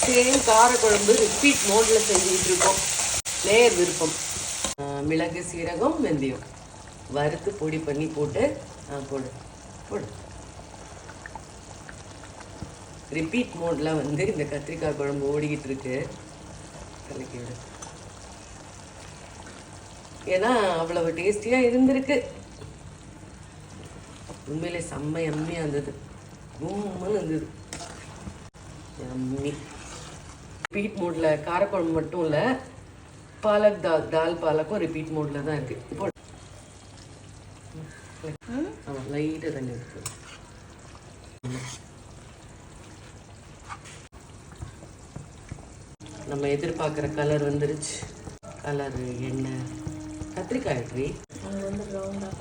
Same காரக்குழம்பு repeat மோடில் செஞ்சுக்கிட்டு இருக்கோம். லேயர் விருப்பம். மிளகு, சீரகம், வெந்தயம் வறுத்து பொடி பண்ணி போட்டு போடு போடு. ரிப்பீட் மோடில் வந்து இந்த கத்திரிக்காய் குழம்பு ஓடிக்கிட்டு இருக்கு. கலக்கி விடு. ஏன்னா அவ்வளவு டேஸ்டியாக இருந்திருக்கு. உண்மையிலே செம்ம எம்மியாக இருந்தது. கும்முன்னு இருந்தது. எம்மி. ரிப்பீட் மோடில் காரக்குழம்பு மட்டும் இல்லை, பாலக் தால் பாலக்கும் ரிப்பீட் மோடில் தான் இருக்குது. இப்போ ஆமாம், லைட்டாக தண்ணி இருக்கு. நம்ம எதிர்பார்க்குற கலர் வந்துருச்சு. கலரு எண்ணெய் கத்திரிக்காய் ட்ரீ அது வந்து ரவுண்டாக